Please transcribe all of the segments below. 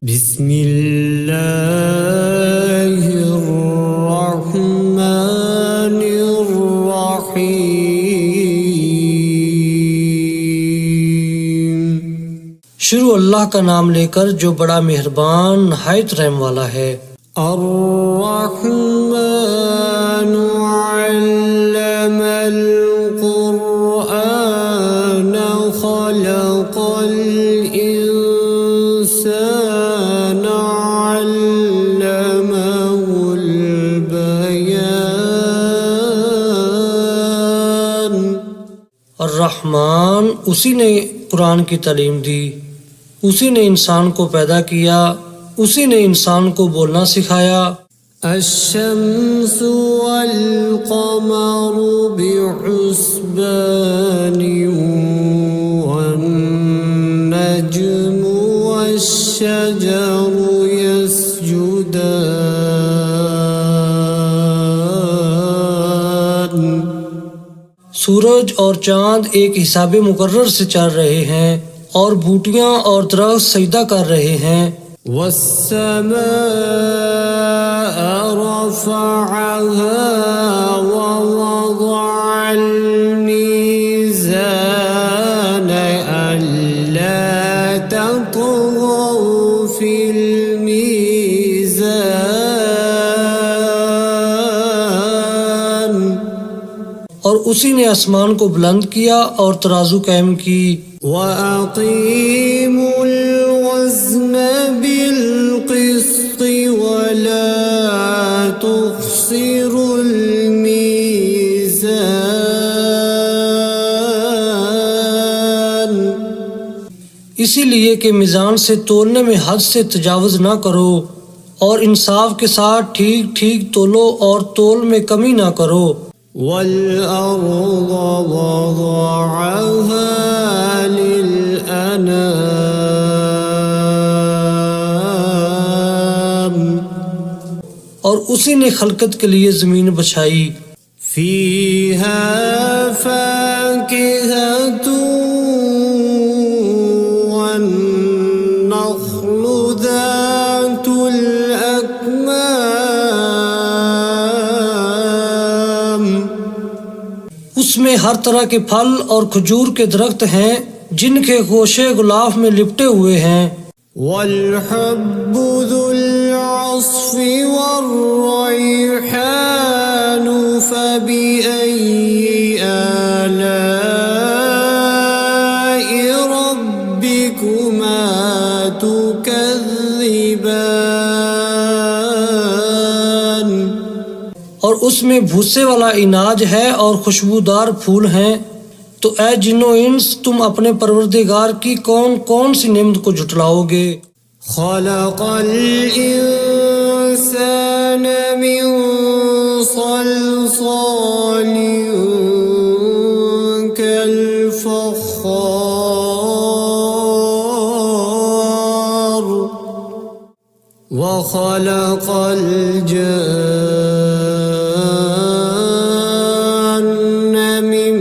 बिस्मिल्लाहिर्रहमानिर्रहीम। शुरू अल्लाह का नाम लेकर जो बड़ा मेहरबान नहायत रहम वाला है। अर्रहमानु अल्लमल कुरआन खलक़ल इंसान अल्लमहुल बयान। अर्रहमान उसी ने कुरान की तालीम दी, उसी ने इंसान को पैदा किया, उसी ने इंसान को बोलना सिखाया। अश्शम्सु वल क़मरु बिहुस्बानि वन नज्मु वश्शजरु यस्जुदान। सूरज और चांद एक हिसाबे मुकर्रर से चल रहे हैं और बूटियां और दरख्त सजदा कर रहे हैं। वस्समाअ रफ़अहा ववضअल मीज़ान अल्ला ततग़ौ फ़िल मीज़ान। और उसी ने आसमान को बुलंद किया और तराजू कायम की। वअक़ीमुल वज़्न बिलक़िस्ति वला तुख़्सिरुल मीज़ान। इसीलिए कि मीज़ान से तोलने में हद से तजावुज़ ना करो और इंसाफ के साथ ठीक ठीक तोलो और तोल में कमी ना करो। वल-अर्ज़ वज़अहा लिल-अनाम। और उसी ने खलकत के लिए ज़मीन बछाई। फ़ीहा फ़ाकिहतुन वन्नख़्लु ज़ातुल अकमाम। उसमें हर तरह के फल और खजूर के दरख्त हैं जिनके गोशे गुलाफ में लिपटे हुए हैं। वल-हब्बु ज़ुल-अस्फ़ि वर्रैहानु फ़बिअय्यि आलाइ रब्बिकुमा तुकज़्ज़िबान। और उसमें भूसे वाला इनाज है और खुशबूदार फूल हैं। तो ऐ जिन्नो इंस तुम अपने परवरदिगार की कौन कौन सी नेमत को झुटलाओगे। खलक़ल इंसान मिन सल्सालिन कल-फ़ख़्ख़ार व खलक़ल जन्न मिन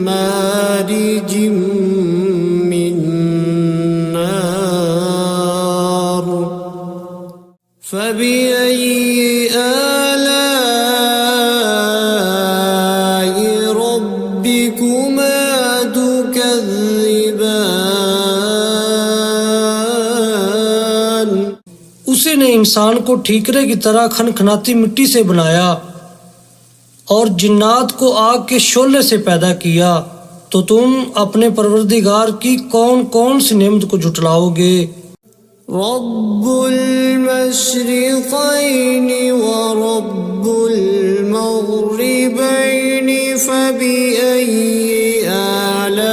मारिजिम मिन नार फ़बिअय्यि आलाइ रब्बिकुमा तुकज़्ज़िबान। उसी ने इंसान को ठीकरे की तरह खनखनाती मिट्टी से बनाया और जिन्नात को आग के शोले से पैदा किया। तो तुम अपने परवरदिगार की कौन कौन सी नेमत को झुटलाओगे। रब्बुल मशरिक़ैनि व रब्बुल मग़रिबैनि फ़बिअय्यि आलाइ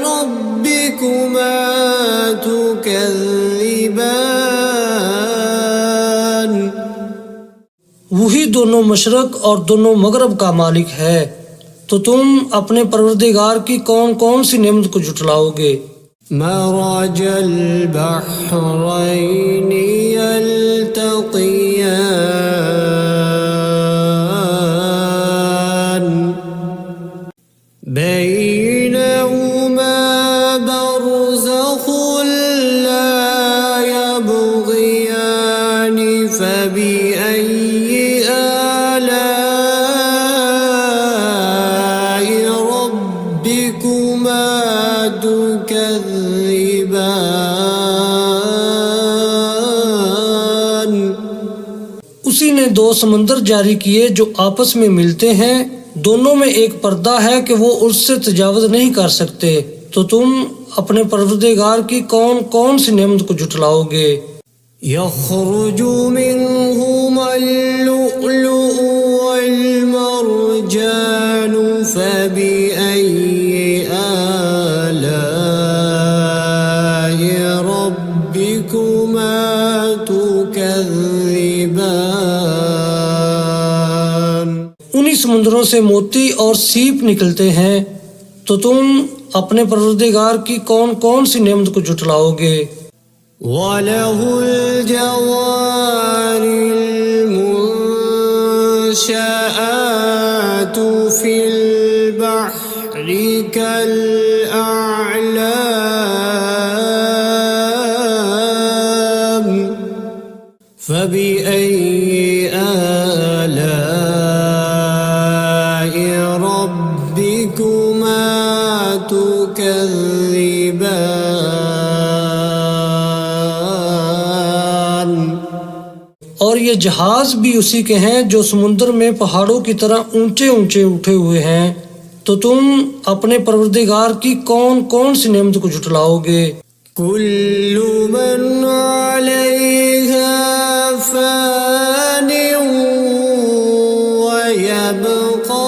रब्बिकुमा तुकज़्ज़िबान। वही दोनों मशरक और दोनों मगरब का मालिक है। तो तुम अपने परवरदिगार की कौन कौन सी नेमत को झुटलाओगे। मरजल बहरैनि यल्तक़ियान बैनहुमा बरज़ख़ुल उसी ने दो समंदर जारी किए जो आपस में मिलते हैं, दोनों में एक पर्दा है कि वो उससे तजावुज़ नहीं कर सकते। तो तुम अपने परवरदिगार की कौन कौन सी नेमत को झुटलाओगे? यख़रुजु मिन्हुमल लुअलुअ वल मरजानु फ़बिअय्यि आलाइ रब्बिकुमा तुकज़्ज़िबान। उन्हीं समुद्रों से मोती और सीप निकलते हैं, तो तुम अपने परवरदिगार की कौन कौन सी नेमत को झुटलाओगे? वलहुल जवारिल मुंशआतु फिल बहरि कल अअलाम फबिअय्यि आलाइ रब्बिकुमा तुकज़्ज़िबान। और ये जहाज भी उसी के हैं जो समुद्र में पहाड़ों की तरह ऊंचे ऊंचे उठे हुए हैं। तो तुम अपने परवरदिगार की कौन कौन सी नेमत को झुटलाओगे? कुल्लु मन अलैहा फ़ानिन व यबक़ा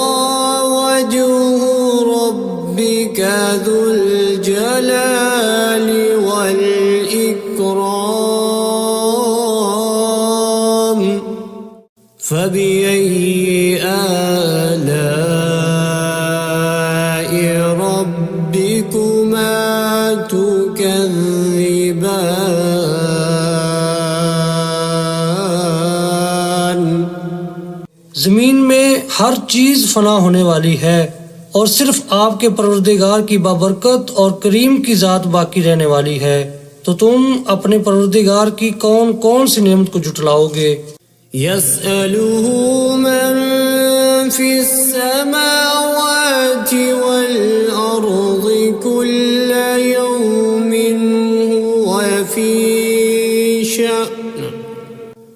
वजहु रब्बिका ज़ुल जलालि वल इकराम फ़बिअय्यि आलाइ रब्बिकुमा तुकज़्ज़िबान। जमीन में हर चीज फना होने वाली है और सिर्फ आपके परवरदिगार की बाबरकत और करीम की जात बाकी रहने वाली है। तो तुम अपने परवरदिगार की कौन कौन सी नेमत को झुटलाओगे? यसअलुहु मन फिस्समावाति वल अर्ज़ि कुल्ल यौमिन हुव फी शअन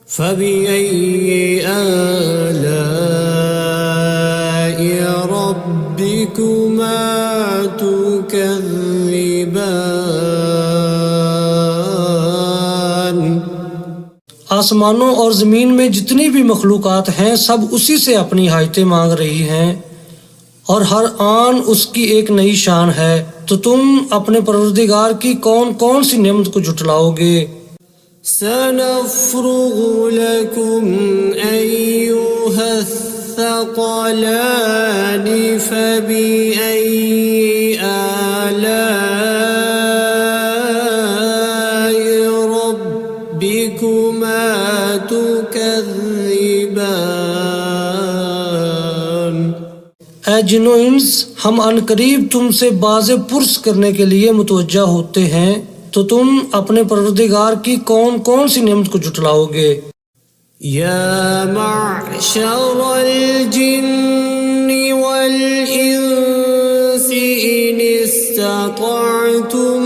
फबिअय्यि आलाइ रब्बिकुमा तुकज़्ज़िबान। आसमानों और जमीन में जितनी भी मखलूकात हैं सब उसी से अपनी हाजतें मांग रही हैं और हर आन उसकी एक नई शान है। तो तुम अपने परवरदिगार की कौन कौन सी नेमत को झुटलाओगे? सनफ़्रुगु लकुम अय्युहस्सक़लानि फबिअय्यि आलाइ रब्बिकुमा तुकज़्ज़िबान। ऐ जिन्नो इंस, हम अनकरीब तुमसे बाज़े पुरस करने के लिए मुतवज्जा होते हैं। तो तुम अपने परवरदिगार की कौन कौन सी नेमत को झुटलाओगे? या मअशरल जिन्नि वल इंसि इन इस्ततअतुम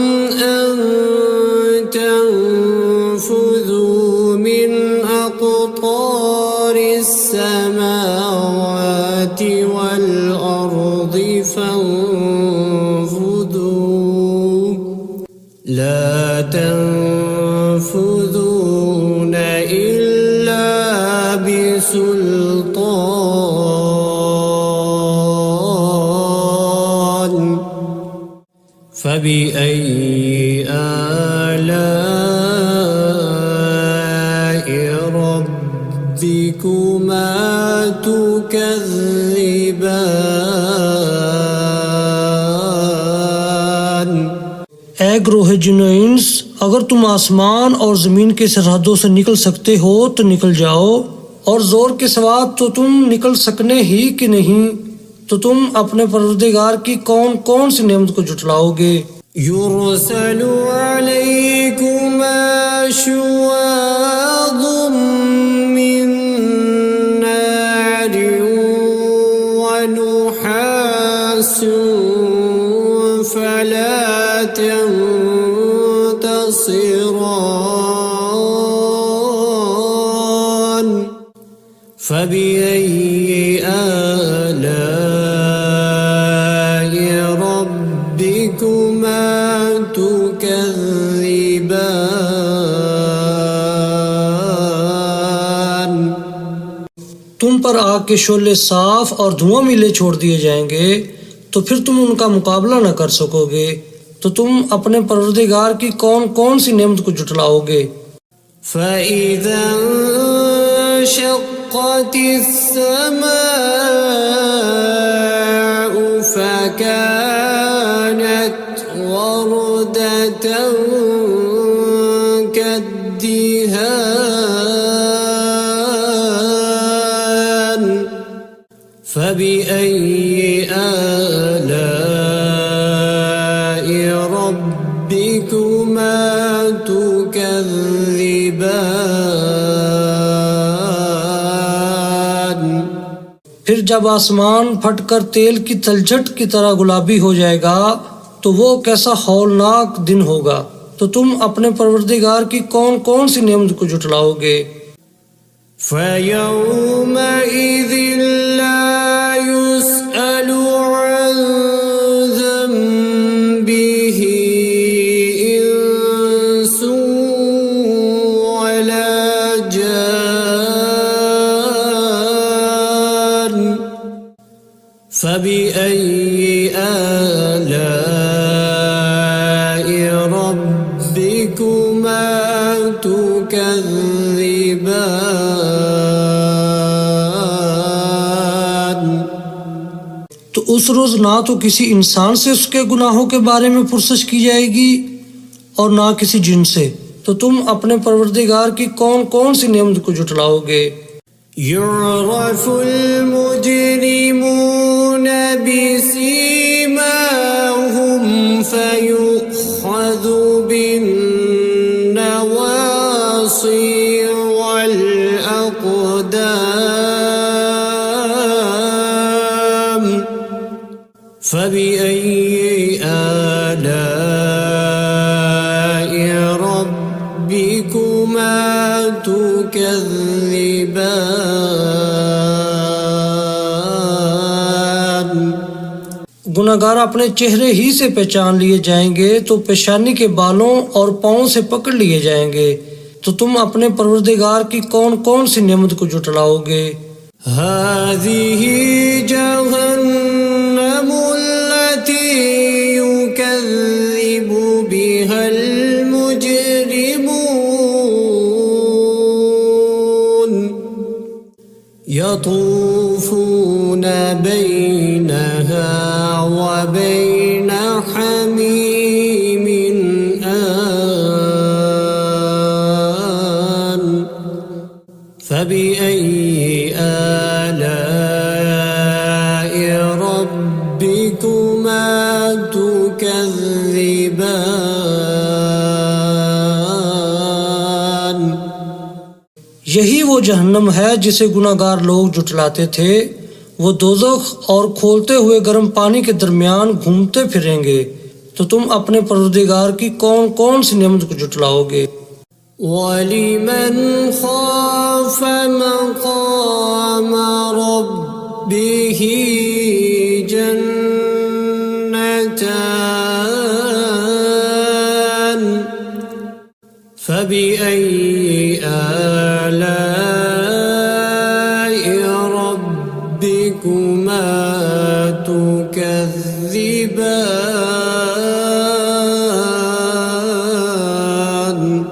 अन तनफुज़ू मिन अक़तारिस समावाति वल अर्ज़ि फंफुज़ू ला तनफुज़ून इल्ला बिसुल्तान फबिअय्यि आलाइ रब्बिकुमा तुकज़्ज़िबान। ऐ ग्रोह जिन्नो इंस, अगर तुम आसमान और जमीन की सरहदों से निकल सकते हो तो निकल जाओ, और जोर के सवाब तो तुम निकल सकने ही कि नहीं। तो तुम अपने परवरदिगार की कौन कौन सी नेमत को झुटलाओगे? युरसलु अलैकुमा शुवाज़ुम मिन नारिन व नुहासुन फला तंफुरून تبصران فبأي آلاء ربكما تكذبان तुम पर आग के शोले साफ और धुआं मिले छोड़ दिए जाएंगे तो फिर तुम उनका मुकाबला न कर सकोगे। तो तुम अपने परवरदिगार की कौन कौन सी नेमत को जुटलाओगे। فإذا انشقت السماء فكانت وردة كالدهان فبأي آلاء ربكما تكذبان फिर जब आसमान फटकर तेल की तलछट की तरह गुलाबी हो जाएगा तो वो कैसा हौलनाक दिन होगा। तो तुम अपने परवरदिगार की कौन कौन सी नेमत को जुटलाओगे। فيومئذ لا يسأل عن ذنبه إنس ولا جان فبأي آلاء ربكما تكذبان तो उस रोज ना तो किसी इंसान से उसके गुनाहों के बारे में पुरसश की जाएगी और ना किसी जिन से। तो तुम अपने परवरदिगार की कौन कौन सी नेमत को जुटलाओगे। يعرف المجرمون بسيماهم فيؤخذ بالنواصي والأقدام فبأي آلاء ربكما تكذبان गुनाहगार अपने चेहरे ही से पहचान लिए जाएंगे तो पेशानी के बालों और पाँव से पकड़ लिए जाएंगे। तो तुम अपने परवरदिगार की कौन कौन सी नेमत को जुटलाओगे। هذه جهنم التي يكذب بها المجرمون يطوفون بينها وبين حميم آن فبأي آلاء ربكما تكذبان यही वो जहन्नम है जिसे गुनाहगार लोग जुटलाते थे। वो दोज़ख और खोलते हुए गर्म पानी के दरमियान घूमते फिरेंगे। तो तुम अपने परवरदिगार की कौन कौन सी नेमत को जुटलाओगे। ولمن خاف مقام ربه جنتان فبأي آلاء ربكما تكذبان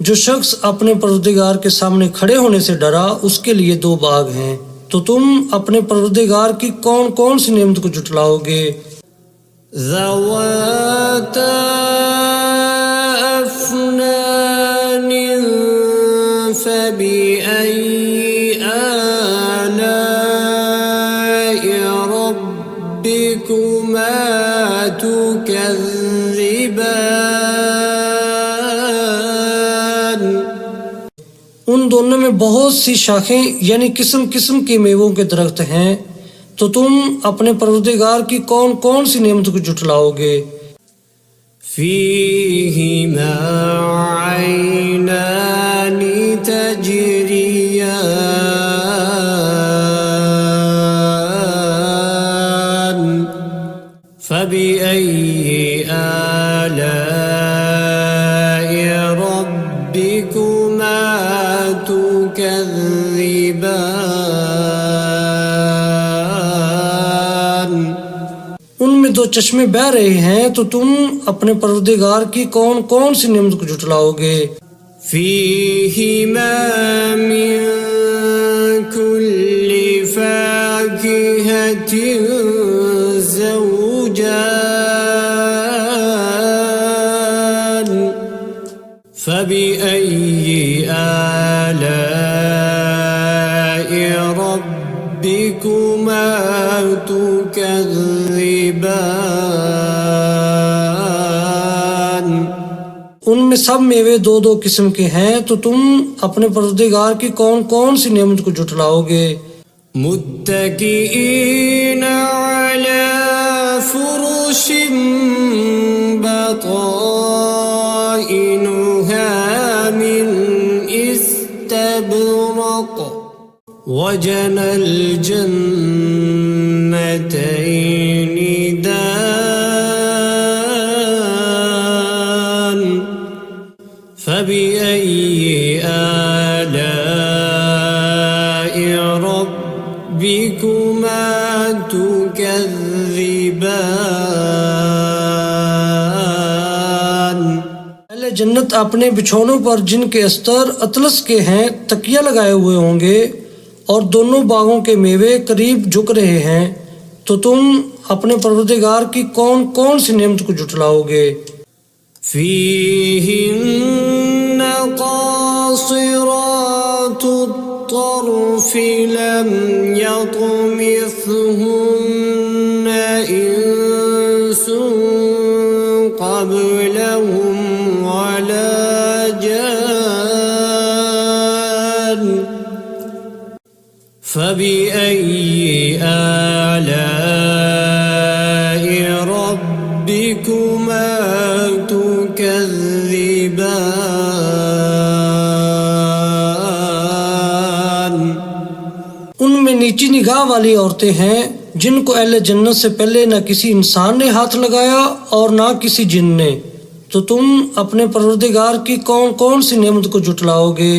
जो शख्स अपने परवरदिगार के सामने खड़े होने से डरा उसके लिए दो बाग हैं। तो तुम अपने परवरदिगार की कौन कौन सी नेमत को जुटलाओगे। ذواتا أفنان فبأي آلاء ربكما تكذبان उन दोनों में बहुत सी शाखें यानी किस्म किस्म के मेवों के दरख्त हैं। तो तुम अपने परवरदिगार की कौन कौन सी नेमत को जुटलाओगे। فيهما عينان تجريان فبأي آلاء ربكما تكذبان उनमें दो चश्मे बह रहे हैं, तो तुम अपने परवरदिगार की कौन कौन सी नेमत को झुटलाओगे। فيهما من كل فاكهة زوجان فبأي آلاء ربكما تكذبان उनमें सब मेवे दो दो किस्म के हैं, तो तुम अपने परवरदिगार की कौन कौन सी नेमत को झुटलाओगे। मुत्तकीईन अला फुरुश बताइनुहा मिन इस्तबरक वजनल जन्नतैनि दान فبأي آلاء ربكما تكذبان पहले जन्नत अपने बिछौनों पर जिनके अस्तर अतलस के हैं तकिया लगाए हुए होंगे, और दोनों बागों के मेवे करीब झुक रहे हैं, तो तुम अपने परवरदिगार की कौन कौन सी नेमत को झुटलाओगे। فيهن قاصرات الطرف لم يطمثهن إنس قبلهم ولا جان فبأي آلاء ربكما تكذبان उनमें नीची निगाह वाली औरतें हैं, जिनको अहले जन्नत से पहले न किसी इंसान ने हाथ लगाया और ना किसी जिन ने, तो तुम अपने परवरदिगार की कौन कौन सी नेमत को झुटलाओगे।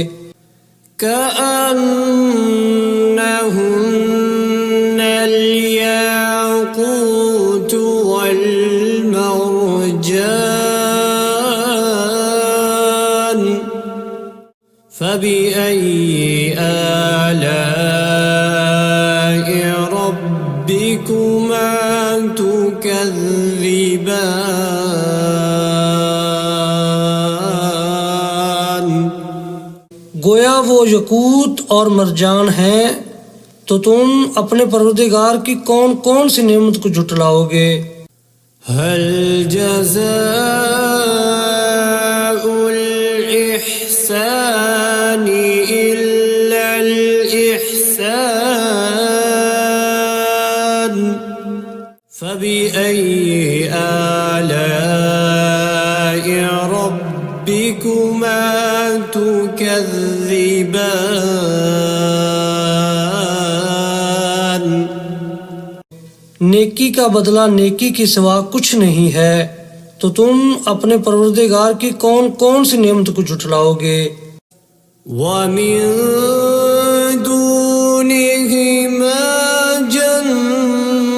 كأنهن الياقوت والمرجان فبأي آلاء ربكما تكذبان गोया वो यकूत और मरजान हैं, तो तुम अपने परवरदिगार की कौन कौन सी नेमत को झुटलाओगे। هل جزاء الإحسان إلا الإحسان فبأي آلاء ربكما تكذبان नेकी का बदला नेकी के सिवा कुछ नहीं है, तो तुम अपने परवरदिगार की कौन कौन सी नेमत को झुटलाओगे। ومن دونهما جنتان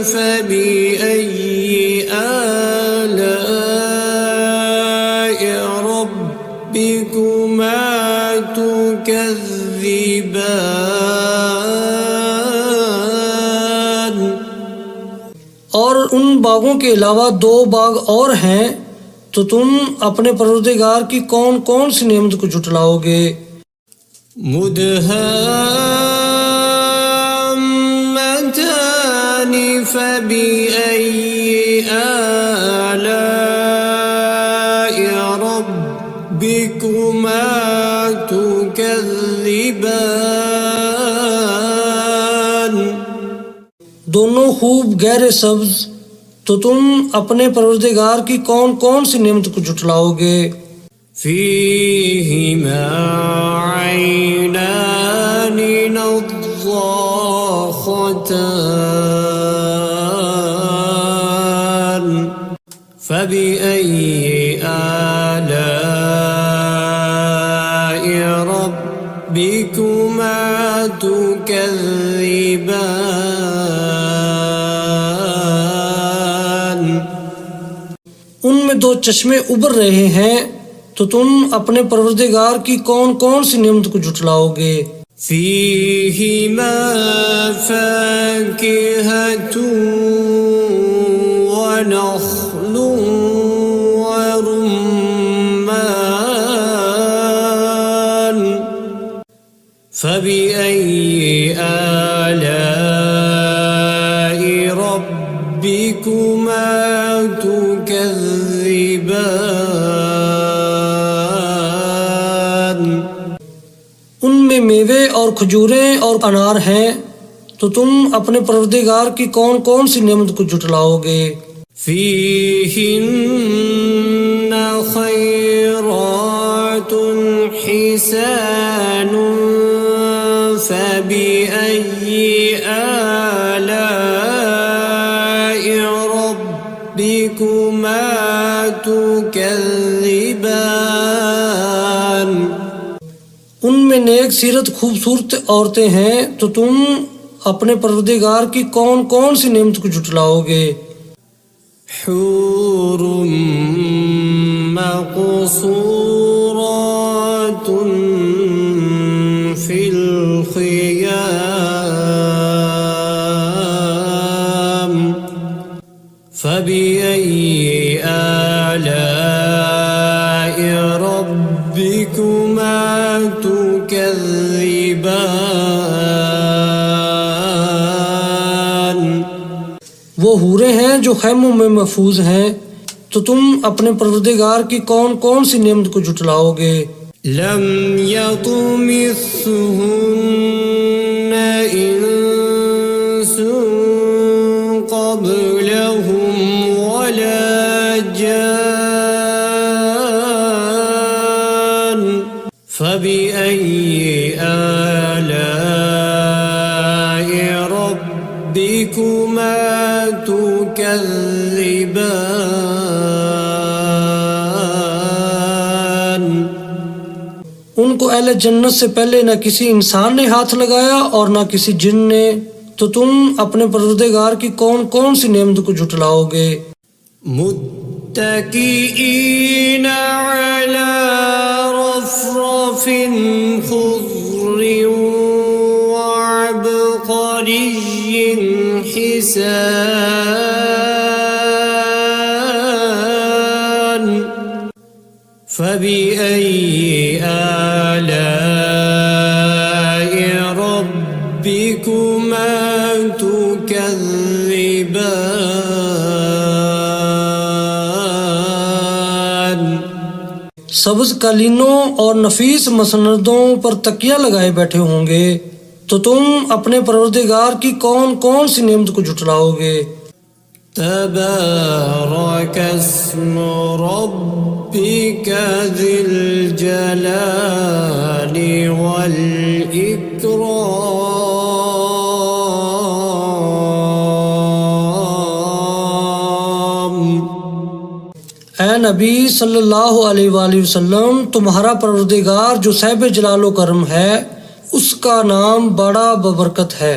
فبأي آلاء ربكما تكذبان और उन बागों के अलावा दो बाग और हैं, तो तुम अपने परवरदिगार की कौन कौन सी नेमत को झुटलाओगे। मुदहाम्मतान फबिअय्यि आलाइ रब्बिकुमा तुकज़्ज़िबान दोनों खूब गहरे सब्ज, तो तुम अपने परवरदिगार की कौन कौन सी नेमत को जुटलाओगे। فيهما عينان نضاختان فبأي آلاء ربكما تكذبان। उनमें दो चश्मे उबर रहे हैं, तो तुम अपने परवरदिगार की कौन कौन सी नेमत को जुटलाओगे। فيهما فاكهة ونخل ورمان فبأي آلاء ربكما تكذبان। उनमें मेवे और खजूरें और अनार हैं, तो तुम अपने परवरदिगार की कौन कौन सी नेमत को जुटलाओगे। فيهن خيرات حسان فبأي آلاء ربكما تكذبان। उनमें नेक सीरत खूबसूरत औरतें हैं, तो तुम अपने परवरदिगार की कौन कौन सी नेमत को जुटलाओगे। حور مقصورات في الخيام فبأي آلاء ربكما تكذبان। वो हूरें हैं जो खैमों में महफूज हैं, तो तुम अपने परवरदिगार की कौन कौन सी नेमत को जुटलाओगे। لم يطمثهن إنس قبلهم ولا جان فبأي آلاء ربكما تكذبان। उनको अहले जन्नत से पहले न किसी इंसान ने हाथ लगाया और न किसी जिन ने, तो तुम अपने परवरदिगार की कौन कौन सी नेमत को जुटलाओगे। मुत्तकीईन अला रफ़रफ़िन ख़ुज़्र वअबक़रिय्यिन हिसान فبأي آلاء ربكما تكذبان। सब्ज कालीनों और नफीस मसनदों पर तकिया लगाए बैठे होंगे, तो तुम अपने परवरदिगार की कौन कौन सी नेमत को जुटलाओगे। تبارك اسم ربك ذي الجلال والإكرام। ऐ नबी सल्लल्लाहु अलैहि वसल्लम, तुम्हारा परवरदिगार जो साहिब जलालो करम है, उसका नाम बड़ा बबरकत है।